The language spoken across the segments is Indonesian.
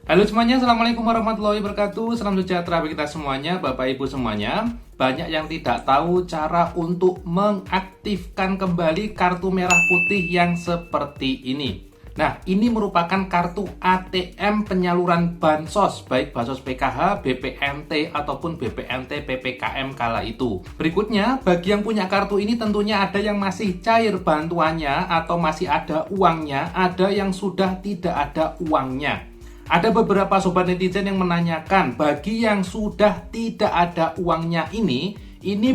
Halo semuanya, Assalamualaikum warahmatullahi wabarakatuh. Salam sejahtera bagi kita semuanya, Bapak Ibu semuanya. Banyak yang tidak tahu cara untuk mengaktifkan kembali kartu merah putih yang seperti ini. Nah, ini merupakan kartu ATM penyaluran bansos, baik bansos PKH, BPNT, ataupun BPNT PPKM kala itu. Berikutnya, bagi yang punya kartu ini tentunya ada yang masih cair bantuannya atau masih ada uangnya, ada yang sudah tidak ada uangnya. Ada beberapa sobat netizen yang menanyakan, bagi yang sudah tidak ada uangnya ini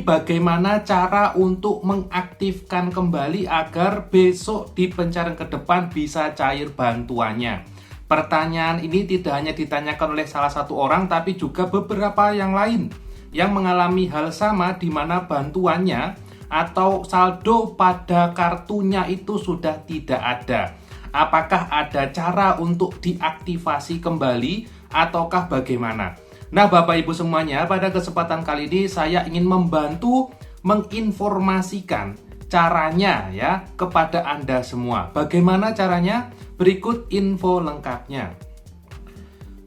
bagaimana cara untuk mengaktifkan kembali agar besok di pencarian ke depan bisa cair bantuannya. Pertanyaan ini tidak hanya ditanyakan oleh salah satu orang, tapi juga beberapa yang lain yang mengalami hal sama di mana bantuannya atau saldo pada kartunya itu sudah tidak ada. Apakah ada cara untuk diaktifasi kembali ataukah bagaimana? Nah, Bapak Ibu semuanya, pada kesempatan kali ini saya ingin membantu menginformasikan caranya ya kepada Anda semua. Bagaimana caranya? Berikut info lengkapnya.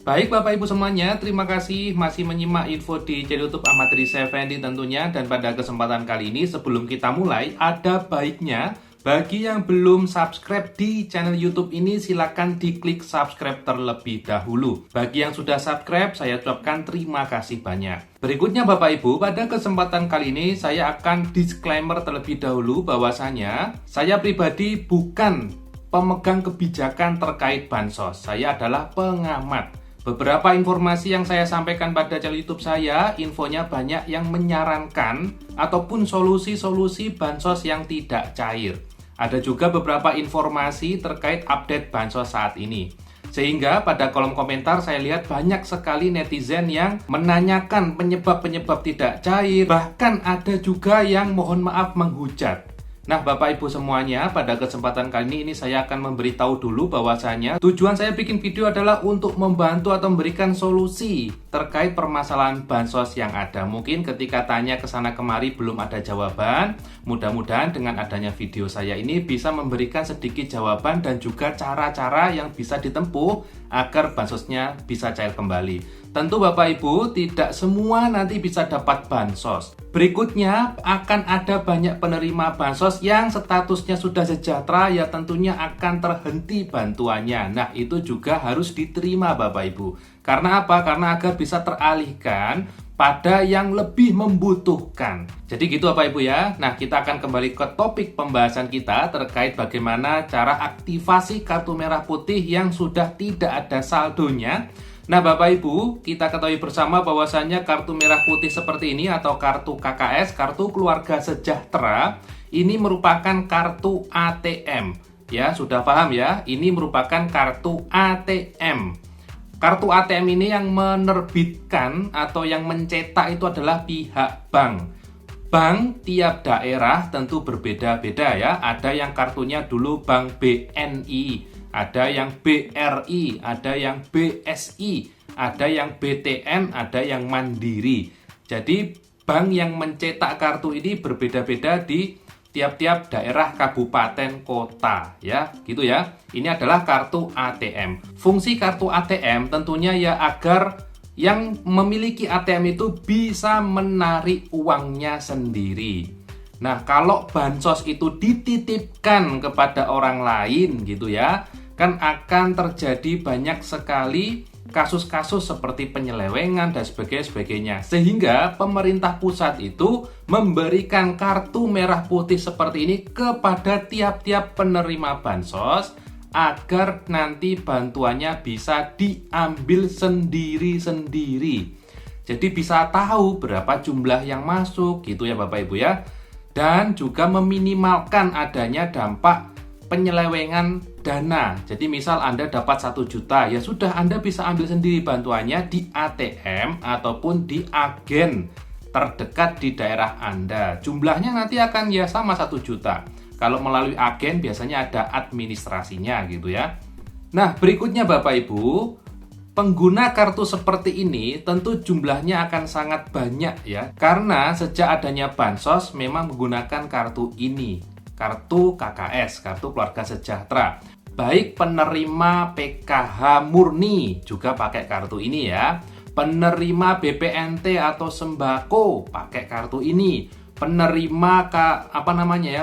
Baik Bapak Ibu semuanya, terima kasih masih menyimak info di channel YouTube Ahmad Rizal Effendi tentunya. Dan pada kesempatan kali ini sebelum kita mulai, ada baiknya bagi yang belum subscribe di channel YouTube ini, silakan diklik subscribe terlebih dahulu. Bagi yang sudah subscribe, saya ucapkan terima kasih banyak. Berikutnya Bapak Ibu, pada kesempatan kali ini saya akan disclaimer terlebih dahulu bahwasanya saya pribadi bukan pemegang kebijakan terkait bansos. Saya adalah pengamat. Beberapa informasi yang saya sampaikan pada channel YouTube saya, infonya banyak yang menyarankan ataupun solusi-solusi bansos yang tidak cair. Ada juga beberapa informasi terkait update bansos saat ini. Sehingga pada kolom komentar saya lihat banyak sekali netizen yang menanyakan penyebab-penyebab tidak cair. Bahkan ada juga yang mohon maaf menghujat. Nah Bapak Ibu semuanya, pada kesempatan kali ini saya akan memberitahu dulu bahwasanya tujuan saya bikin video adalah untuk membantu atau memberikan solusi terkait permasalahan bansos yang ada. Mungkin ketika tanya ke sana kemari belum ada jawaban, mudah-mudahan dengan adanya video saya ini bisa memberikan sedikit jawaban dan juga cara-cara yang bisa ditempuh agar bansosnya bisa cair kembali. Tentu Bapak Ibu, tidak semua nanti bisa dapat bansos. Berikutnya akan ada banyak penerima bansos yang statusnya sudah sejahtera, ya tentunya akan terhenti bantuannya. Nah, itu juga harus diterima Bapak Ibu. Karena apa? Karena agar bisa teralihkan pada yang lebih membutuhkan. Jadi gitu Bapak Ibu ya. Nah, kita akan kembali ke topik pembahasan kita terkait bagaimana cara aktivasi kartu merah putih yang sudah tidak ada saldonya. Nah Bapak Ibu, kita ketahui bersama bahwasannya kartu merah putih seperti ini atau kartu KKS, kartu keluarga sejahtera, ini merupakan kartu ATM. Ya, sudah paham ya? Ini merupakan kartu ATM. Kartu ATM ini yang menerbitkan atau yang mencetak itu adalah pihak bank. Bank tiap daerah tentu berbeda-beda ya. Ada yang kartunya dulu Bank BNI, ada yang BRI, ada yang BSI, ada yang BTN, ada yang Mandiri. Jadi bank yang mencetak kartu ini berbeda-beda di tiap-tiap daerah kabupaten kota ya, gitu ya. Ini adalah kartu ATM. Fungsi kartu ATM tentunya ya agar yang memiliki ATM itu bisa menarik uangnya sendiri. Nah, kalau bansos itu dititipkan kepada orang lain gitu ya, kan akan terjadi banyak sekali kasus-kasus seperti penyelewengan dan sebagainya. Sehingga pemerintah pusat itu memberikan kartu merah putih seperti ini kepada tiap-tiap penerima bansos agar nanti bantuannya bisa diambil sendiri-sendiri. Jadi bisa tahu berapa jumlah yang masuk gitu ya Bapak Ibu ya. Dan juga meminimalkan adanya dampak penyelewengan dana. Jadi misal Anda dapat 1 juta, ya sudah Anda bisa ambil sendiri bantuannya di ATM ataupun di agen terdekat di daerah Anda. Jumlahnya nanti akan ya sama 1 juta. Kalau melalui agen biasanya ada administrasinya gitu ya. Nah, berikutnya Bapak Ibu, pengguna kartu seperti ini tentu jumlahnya akan sangat banyak ya. Karena sejak adanya bansos memang menggunakan kartu ini. Kartu KKS, kartu keluarga sejahtera. baik penerima PKH murni juga pakai kartu ini ya. Penerima BPNT atau sembako pakai kartu ini. Penerima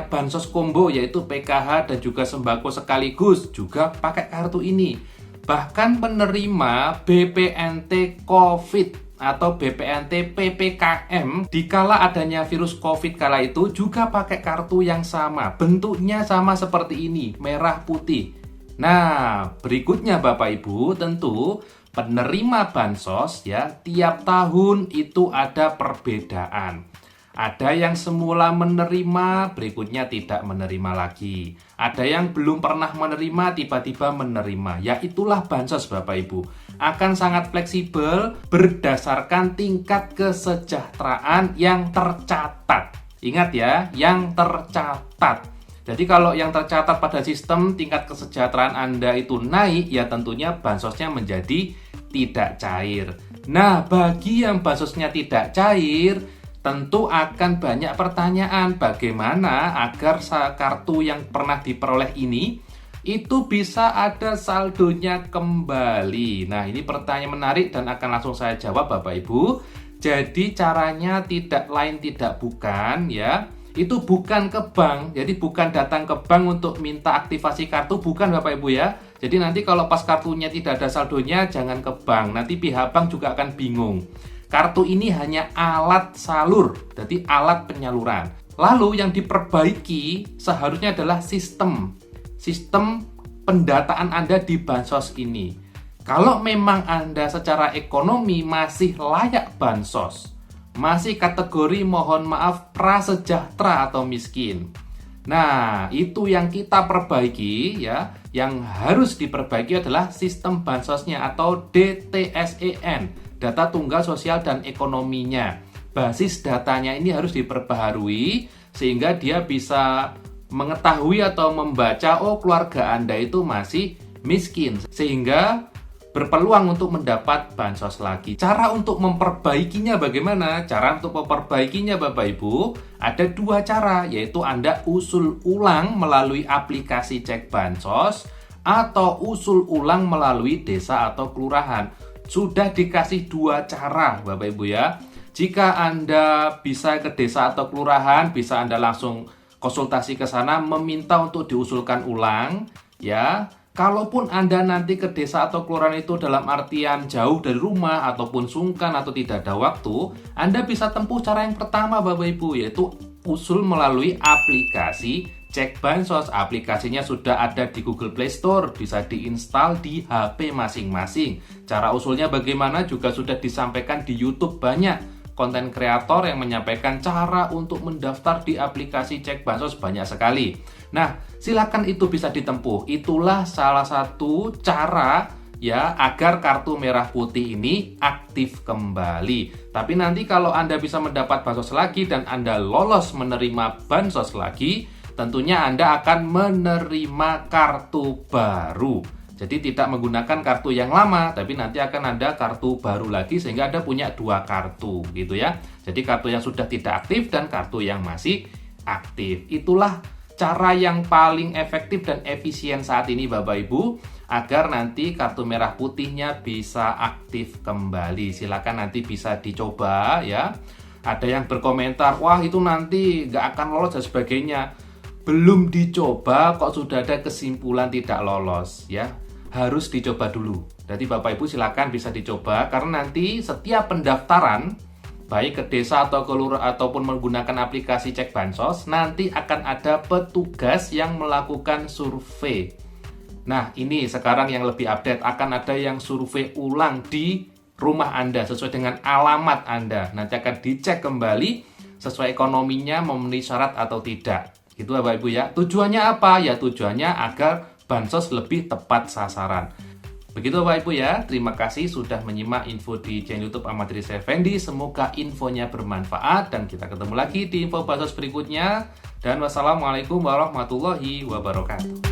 bansos combo yaitu PKH dan juga sembako sekaligus juga pakai kartu ini. Bahkan penerima BPNT COVID atau BPNT PPKM dikala adanya virus COVID kala itu juga pakai kartu yang sama. Bentuknya sama seperti ini, merah putih. Nah, berikutnya Bapak Ibu, tentu penerima bansos ya tiap tahun itu ada perbedaan. Ada yang semula menerima, berikutnya tidak menerima lagi. Ada yang belum pernah menerima, tiba-tiba menerima. Ya itulah bansos Bapak Ibu. Akan sangat fleksibel berdasarkan tingkat kesejahteraan yang tercatat. Ingat ya, yang tercatat. Jadi kalau yang tercatat pada sistem tingkat kesejahteraan Anda itu naik, ya tentunya bansosnya menjadi tidak cair. Nah, bagi yang bansosnya tidak cair, tentu akan banyak pertanyaan bagaimana agar kartu yang pernah diperoleh ini itu bisa ada saldonya kembali. Nah, ini pertanyaan menarik dan akan langsung saya jawab Bapak Ibu. Jadi caranya tidak lain tidak bukan ya. Itu bukan ke bank, jadi bukan datang ke bank untuk minta aktivasi kartu, bukan Bapak Ibu ya. Jadi nanti kalau pas kartunya tidak ada saldonya, jangan ke bank. Nanti pihak bank juga akan bingung. Kartu ini hanya alat salur, jadi alat penyaluran. Lalu yang diperbaiki seharusnya adalah sistem pendataan Anda di bansos ini. Kalau memang Anda secara ekonomi masih layak bansos, masih kategori mohon maaf prasejahtera atau miskin. Nah, itu yang kita perbaiki ya. Yang harus diperbaiki adalah sistem bansosnya atau DTSEN. Data tunggal sosial dan ekonominya. Basis datanya ini harus diperbaharui sehingga dia bisa mengetahui atau membaca keluarga Anda itu masih miskin sehingga berpeluang untuk mendapat bansos lagi. Cara untuk memperbaikinya bagaimana? Cara untuk memperbaikinya Bapak Ibu ada dua cara, yaitu Anda usul ulang melalui aplikasi cek bansos atau usul ulang melalui desa atau kelurahan. Sudah dikasih dua cara Bapak Ibu ya. Jika Anda bisa ke desa atau kelurahan, bisa Anda langsung konsultasi ke sana meminta untuk diusulkan ulang ya. Kalaupun Anda nanti ke desa atau kelurahan itu dalam artian jauh dari rumah ataupun sungkan atau tidak ada waktu, Anda bisa tempuh cara yang pertama Bapak Ibu, yaitu usul melalui aplikasi cek bansos. Aplikasinya sudah ada di Google Play Store, bisa diinstal di HP masing-masing. Cara usulnya bagaimana juga sudah disampaikan di YouTube, banyak konten kreator yang menyampaikan cara untuk mendaftar di aplikasi cek bansos banyak sekali. Nah, silakan itu bisa ditempuh. Itulah salah satu cara ya agar kartu merah putih ini aktif kembali. Tapi nanti kalau Anda bisa mendapat bansos lagi dan Anda lolos menerima bansos lagi, tentunya Anda akan menerima kartu baru. Jadi tidak menggunakan kartu yang lama, tapi nanti akan ada kartu baru lagi sehingga Anda punya dua kartu gitu ya. Jadi kartu yang sudah tidak aktif dan kartu yang masih aktif. Itulah cara yang paling efektif dan efisien saat ini Bapak Ibu agar nanti kartu merah putihnya bisa aktif kembali. Silakan nanti bisa dicoba ya. Ada yang berkomentar, wah itu nanti nggak akan lolos dan sebagainya. Belum dicoba kok sudah ada kesimpulan tidak lolos ya. Harus dicoba dulu. Jadi Bapak Ibu silakan bisa dicoba karena nanti setiap pendaftaran baik ke desa atau ke lurah ataupun menggunakan aplikasi cek bansos, nanti akan ada petugas yang melakukan survei. Nah, ini sekarang yang lebih update, akan ada yang survei ulang di rumah Anda sesuai dengan alamat Anda. Nanti akan dicek kembali sesuai ekonominya memenuhi syarat atau tidak. Gitu Bapak Ibu ya. Tujuannya apa? Ya tujuannya agar bansos lebih tepat sasaran. Begitu Bapak Ibu ya, terima kasih sudah menyimak info di channel YouTube Ahmad Riza Effendi. Semoga infonya bermanfaat dan kita ketemu lagi di info bansos berikutnya. Dan wassalamualaikum warahmatullahi wabarakatuh.